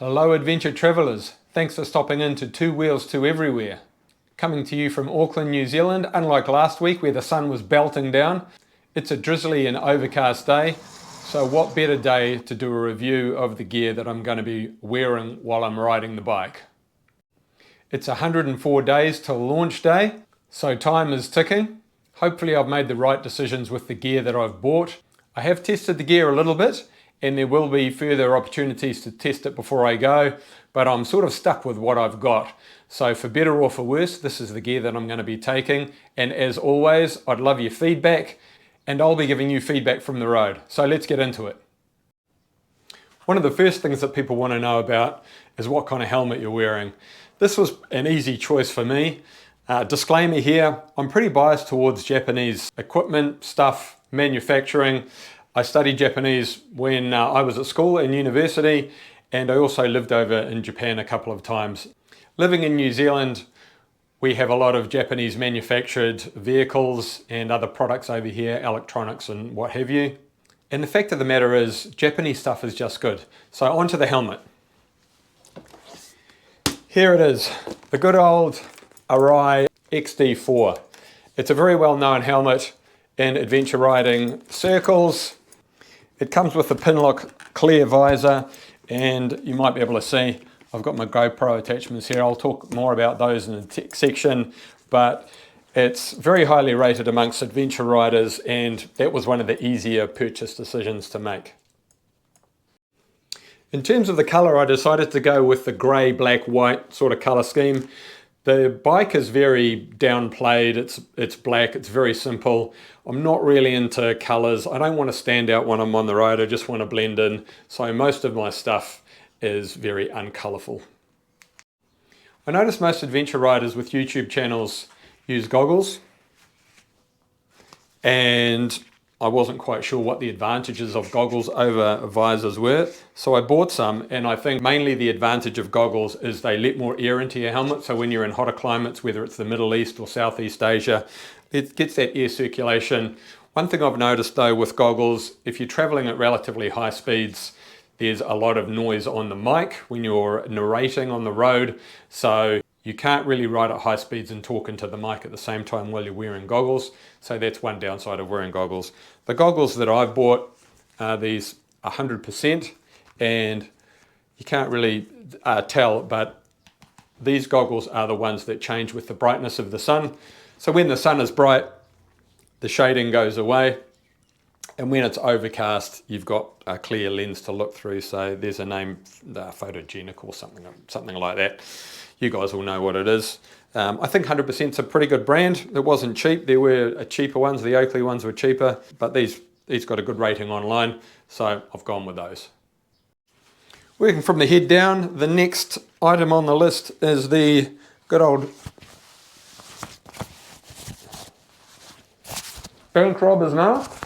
Hello adventure travellers, thanks for stopping in to Two Wheels to Everywhere. Coming to you from Auckland, New Zealand, unlike last week where the sun was belting down, it's a drizzly and overcast day, so what better day to do a review of the gear that I'm going to be wearing while I'm riding the bike. It's 104 days till launch day, so time is ticking. Hopefully I've made the right decisions with the gear that I've bought. I have tested the gear a little bit, and there will be further opportunities to test it before I go, but I'm sort of stuck with what I've got. So for better or for worse, this is the gear that I'm going to be taking, and as always, I'd love your feedback, and I'll be giving you feedback from the road. So let's get into it. One of the first things that people want to know about is what kind of helmet you're wearing. This was an easy choice for me. Disclaimer here, I'm pretty biased towards Japanese equipment, stuff, manufacturing. I studied Japanese when I was at school and university, and I also lived over in Japan a couple of times. Living in New Zealand, we have a lot of Japanese manufactured vehicles and other products over here, electronics and what have you. And the fact of the matter is, Japanese stuff is just good. So onto the helmet. Here it is, the good old Arai XD4. It's a very well-known helmet in adventure riding circles. It comes with a pinlock clear visor, and you might be able to see I've got my GoPro attachments here. I'll talk more about those in the tech section, but it's very highly rated amongst adventure riders, and that was one of the easier purchase decisions to make. In terms of the color, I decided to go with the grey, black, white sort of color scheme. The bike is very downplayed, it's black, it's very simple. I'm not really into colors. I don't want to stand out when I'm on the road, I just want to blend in. So most of my stuff is very uncolourful. I notice most adventure riders with YouTube channels use goggles, and I wasn't quite sure what the advantages of goggles over visors were, so I bought some, and I think mainly the advantage of goggles is they let more air into your helmet, so when you're in hotter climates, whether it's the Middle East or Southeast Asia, it gets that air circulation. One thing I've noticed though with goggles, if you're traveling at relatively high speeds, there's a lot of noise on the mic when you're narrating on the road, so you can't really ride at high speeds and talk into the mic at the same time while you're wearing goggles. So that's one downside of wearing goggles. The goggles that I've bought are these 100%, and you can't really tell, but these goggles are the ones that change with the brightness of the sun. So when the sun is bright, the shading goes away, and when it's overcast, you've got a clear lens to look through. So there's a name, photogenic or something like that. You guys will know what it is. I think 100% is a pretty good brand. It wasn't cheap. There were cheaper ones. The Oakley ones were cheaper, but these got a good rating online, so I've gone with those. Working from the head down, the next item on the list is the good old bank robber's mask.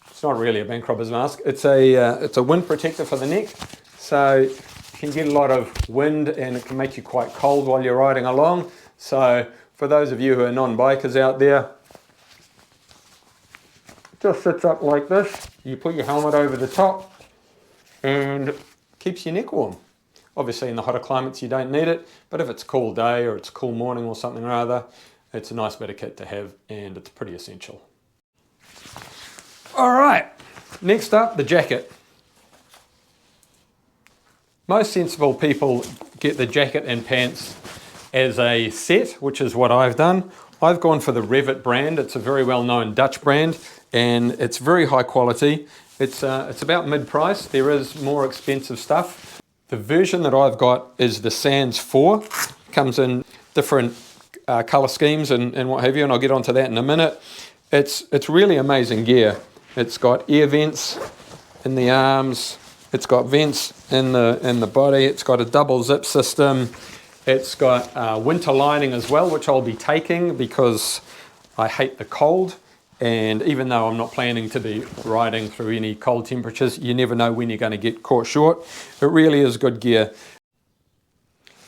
It's not really a bank robber's mask. It's a wind protector for the neck, so you can get a lot of wind and it can make you quite cold while you're riding along. So for those of you who are non-bikers out there, it just sits up like this. You put your helmet over the top and keeps your neck warm. Obviously in the hotter climates you don't need it, but if it's a cool day or it's a cool morning or something or other, it's a nice bit of kit to have, and it's pretty essential. All right, next up, the jacket. Most sensible people get the jacket and pants as a set, which is what I've done. I've gone for the Revit brand. It's a very well-known Dutch brand, and it's very high quality. It's about mid-price. There is more expensive stuff. The version that I've got is the Sans 4. Comes in different color schemes and what have you, and I'll get onto that in a minute. It's really amazing gear. It's got air vents in the arms. It's got vents in the body. It's got a double zip system. It's got winter lining as well, which I'll be taking because I hate the cold. And even though I'm not planning to be riding through any cold temperatures, you never know when you're going to get caught short. It really is good gear.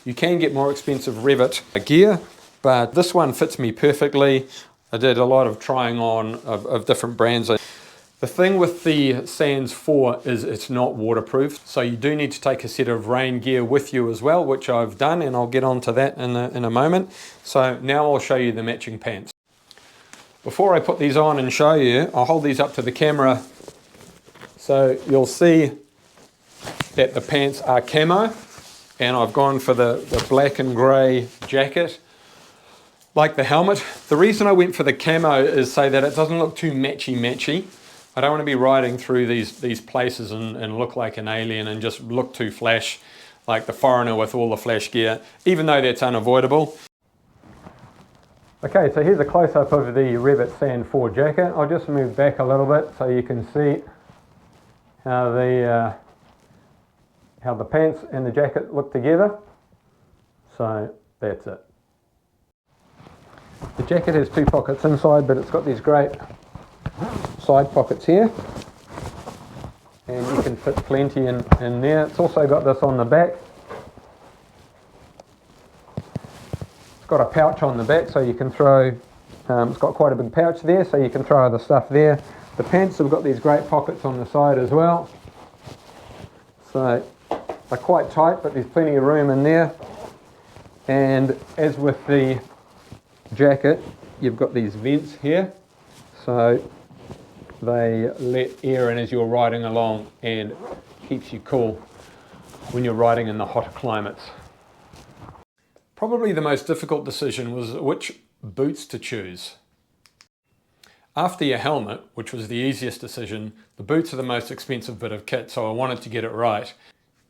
You can get more expensive Revit gear, but this one fits me perfectly. I did a lot of trying on of different brands. The thing with the Sands 4 is it's not waterproof, so you do need to take a set of rain gear with you as well, which I've done, and I'll get onto that in a moment. So now I'll show you the matching pants. Before I put these on and show you, I'll hold these up to the camera so you'll see that the pants are camo, and I've gone for the black and grey jacket. Like the helmet, the reason I went for the camo is so that it doesn't look too matchy-matchy. I don't want to be riding through these places and look like an alien and just look too flash, like the foreigner with all the flash gear, even though that's unavoidable. Okay, so here's a close-up of the Revit Sand 4 jacket. I'll just move back a little bit so you can see how the pants and the jacket look together. So that's it. The jacket has two pockets inside, but it's got these great side pockets here, and you can fit plenty in there. It's also got this on the back. It's got a pouch on the back, so you can throw, it's got quite a big pouch there, so you can throw other stuff there. The pants have got these great pockets on the side as well. So they're quite tight, but there's plenty of room in there. And as with the jacket, you've got these vents here, so they let air in as you're riding along and keeps you cool when you're riding in the hotter climates. Probably the most difficult decision was which boots to choose. After your helmet, which was the easiest decision, the boots are the most expensive bit of kit, so I wanted to get it right.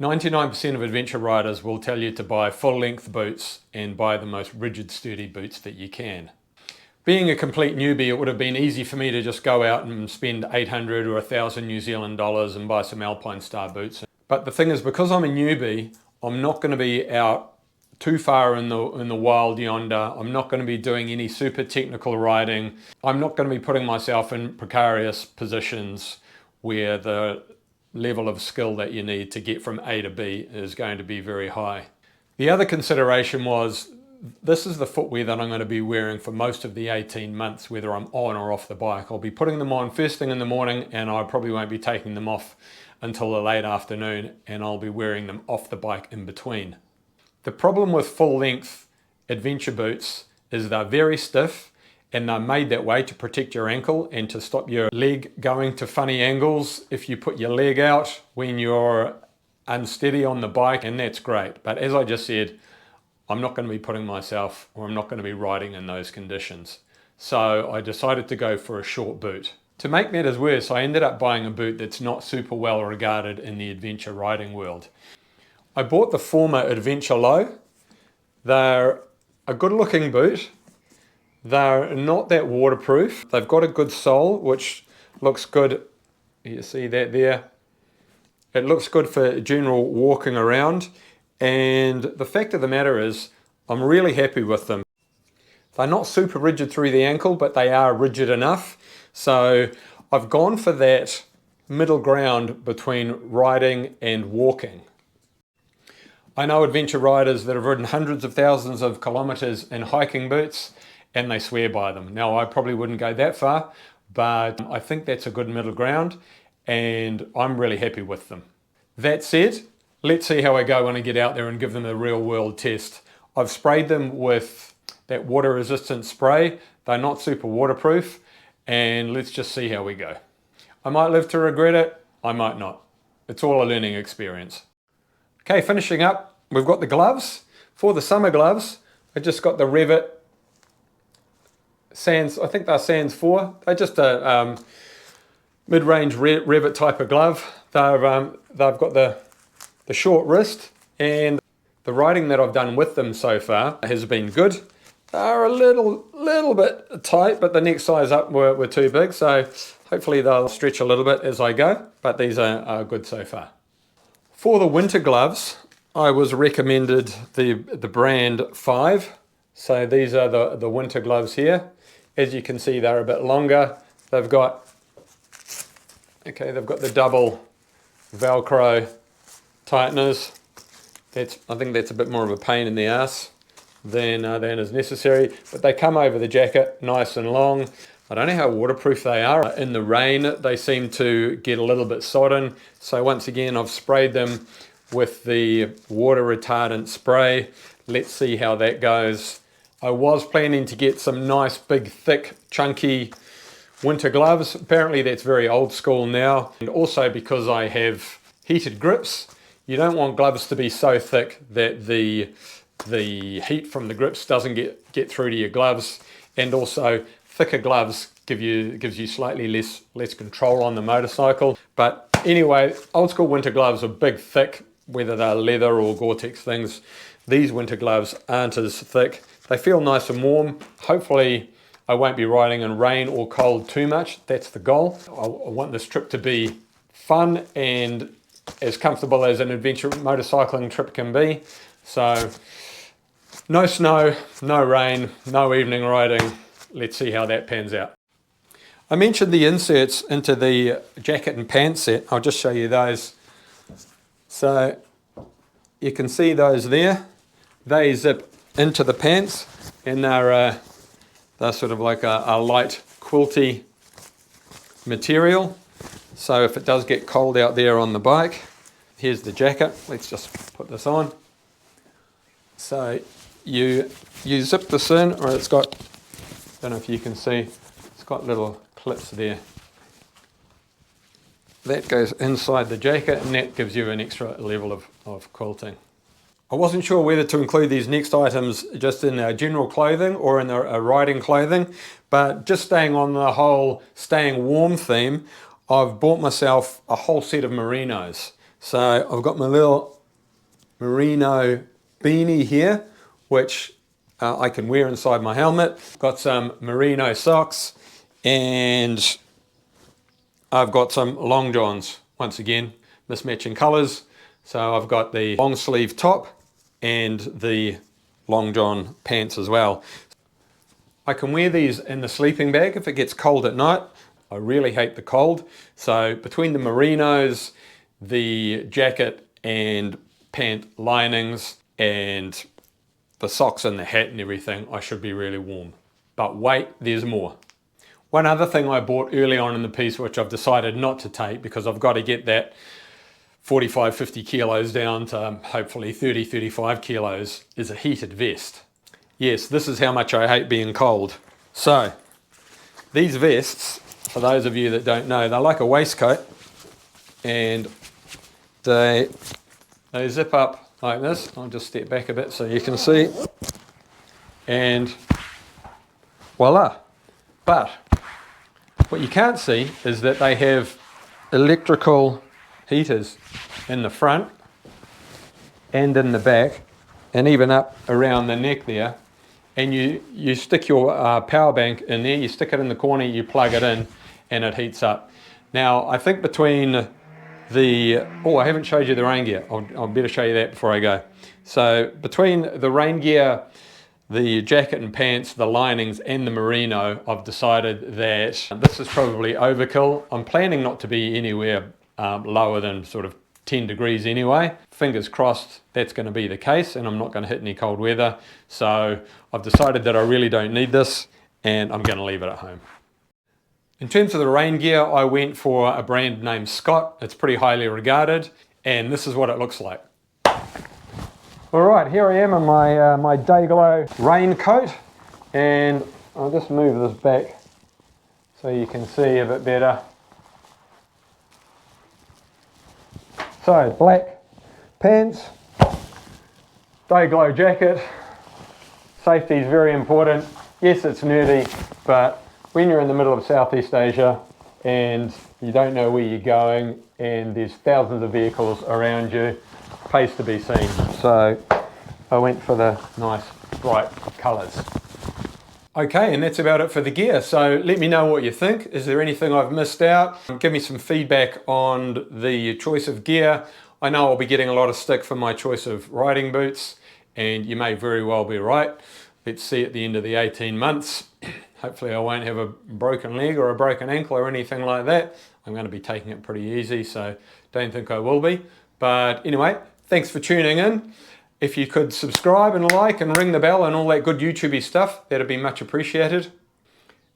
99% of adventure riders will tell you to buy full-length boots and buy the most rigid, sturdy boots that you can. Being a complete newbie, it would have been easy for me to just go out and spend 800 or 1,000 New Zealand dollars and buy some Alpine Star boots. But the thing is, because I'm a newbie, I'm not going to be out too far in the wild yonder. I'm not going to be doing any super technical riding. I'm not going to be putting myself in precarious positions where the level of skill that you need to get from A to B is going to be very high. The other consideration was, this is the footwear that I'm going to be wearing for most of the 18 months, whether I'm on or off the bike. I'll be putting them on first thing in the morning, and I probably won't be taking them off until the late afternoon, and I'll be wearing them off the bike in between. The problem with full-length adventure boots is they're very stiff, and they're made that way to protect your ankle and to stop your leg going to funny angles if you put your leg out when you're unsteady on the bike, and that's great. But as I just said, I'm not going to be putting myself, or I'm not going to be riding in those conditions. So I decided to go for a short boot. To make matters worse, I ended up buying a boot that's not super well regarded in the adventure riding world. I bought the former Adventure Low. They're a good looking boot. They're not that waterproof. They've got a good sole, which looks good. You see that there? It looks good for general walking around. And the fact of the matter is, I'm really happy with them. They're not super rigid through the ankle, but they are rigid enough. So I've gone for that middle ground between riding and walking. I know adventure riders that have ridden hundreds of thousands of kilometers in hiking boots, and they swear by them. Now, I probably wouldn't go that far, but I think that's a good middle ground, and I'm really happy with them. That said, let's see how I go when I get out there and give them a real world test. I've sprayed them with that water resistant spray. They're not super waterproof, and let's just see how we go. I might live to regret it, I might not. It's all a learning experience. Okay, finishing up, we've got the gloves. For the summer gloves, I just got the Revit Sands, I think they're Sands 4. They're just a mid-range Revit type of glove. They've got the short wrist, and the riding that I've done with them so far has been good. They're a little bit tight, but the next size up were too big, so hopefully they'll stretch a little bit as I go, but these are good so far. For the winter gloves, I was recommended the brand 5. So these are the winter gloves here. As you can see, they're a bit longer. They've got the double Velcro tighteners. I think that's a bit more of a pain in the ass than is necessary, but they come over the jacket nice and long. I don't know how waterproof they are. In the rain, they seem to get a little bit sodden. So once again, I've sprayed them with the water retardant spray. Let's see how that goes. I was planning to get some nice, big, thick, chunky winter gloves. Apparently that's very old school now. And also because I have heated grips, you don't want gloves to be so thick that the heat from the grips doesn't get through to your gloves. And also thicker gloves gives you slightly less control on the motorcycle. But anyway, old school winter gloves are big, thick, whether they're leather or Gore-Tex things. These winter gloves aren't as thick. They feel nice and warm. Hopefully I won't be riding in rain or cold too much. That's the goal. I want this trip to be fun and as comfortable as an adventure motorcycling trip can be. So no snow, no rain, no evening riding. Let's see how that pans out. I mentioned the inserts into the jacket and pants set. I'll just show you those. So you can see those there. They zip into the pants and they're sort of like a light quilty material. So if it does get cold out there on the bike, here's the jacket. Let's just put this on. So you zip this in, or it's got, I don't know if you can see, it's got little clips there. That goes inside the jacket and that gives you an extra level of quilting. I wasn't sure whether to include these next items just in our general clothing or in a riding clothing, but just staying on the whole staying warm theme, I've bought myself a whole set of merinos. So I've got my little merino beanie here, which I can wear inside my helmet. Got some merino socks and I've got some long johns, once again, mismatching colours. So I've got the long sleeve top and the long john pants as well. I can wear these in the sleeping bag if it gets cold at night. I really hate the cold. So between the merinos, the jacket and pant linings and the socks and the hat and everything, I should be really warm. But wait, there's more. One other thing I bought early on in the piece, which I've decided not to take because I've got to get that 45, 50 kilos down to hopefully 30, 35 kilos, is a heated vest. Yes, this is how much I hate being cold. So, these vests, for those of you that don't know, they're like a waistcoat and they zip up like this. I'll just step back a bit so you can see. And voila. But what you can't see is that they have electrical heaters in the front and in the back and even up around the neck there, and you stick your power bank in there, you stick it in the corner, you plug it in and it heats up. Now I think between the, I haven't showed you the rain gear. I'll better show you that before I go. So between the rain gear, the jacket and pants, the linings and the merino, I've decided that this is probably overkill. I'm planning not to be anywhere lower than sort of 10 degrees anyway. Fingers crossed that's going to be the case and I'm not going to hit any cold weather. So I've decided that I really don't need this and I'm going to leave it at home. In terms of the rain gear, I went for a brand named Scott. It's pretty highly regarded and this is what it looks like. Alright, here I am in my Dayglow raincoat and I'll just move this back so you can see a bit better. So, black pants, Dayglow jacket, safety is very important. Yes, it's nerdy, but when you're in the middle of Southeast Asia and you don't know where you're going and there's thousands of vehicles around you, pays to be seen. So I went for the nice bright colours. Okay, and that's about it for the gear. So let me know what you think. Is there anything I've missed out? Give me some feedback on the choice of gear. I know I'll be getting a lot of stick for my choice of riding boots, and you may very well be right. Let's see at the end of the 18 months. Hopefully I won't have a broken leg or a broken ankle or anything like that. I'm going to be taking it pretty easy, so don't think I will be. But anyway, thanks for tuning in. If you could subscribe and like and ring the bell and all that good YouTubey stuff, that'd be much appreciated.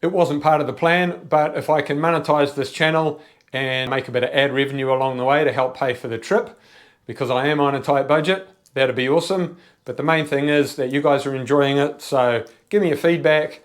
It wasn't part of the plan, but if I can monetize this channel and make a bit of ad revenue along the way to help pay for the trip, because I am on a tight budget, that'd be awesome. But the main thing is that you guys are enjoying it, so give me your feedback.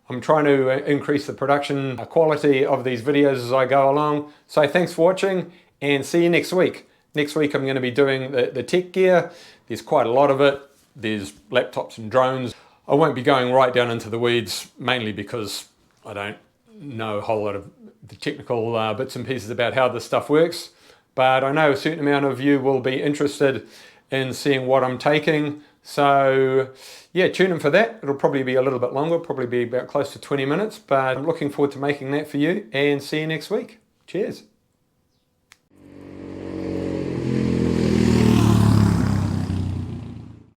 I'm trying to increase the production quality of these videos as I go along. So thanks for watching and see you next week. Next week I'm going to be doing the tech gear. There's quite a lot of it. There's laptops and drones. I won't be going right down into the weeds, mainly because I don't know a whole lot of the technical bits and pieces about how this stuff works. But I know a certain amount of you will be interested in seeing what I'm taking. So yeah, tune in for that. It'll probably be a little bit longer, probably be about close to 20 minutes, but I'm looking forward to making that for you and see you next week. Cheers.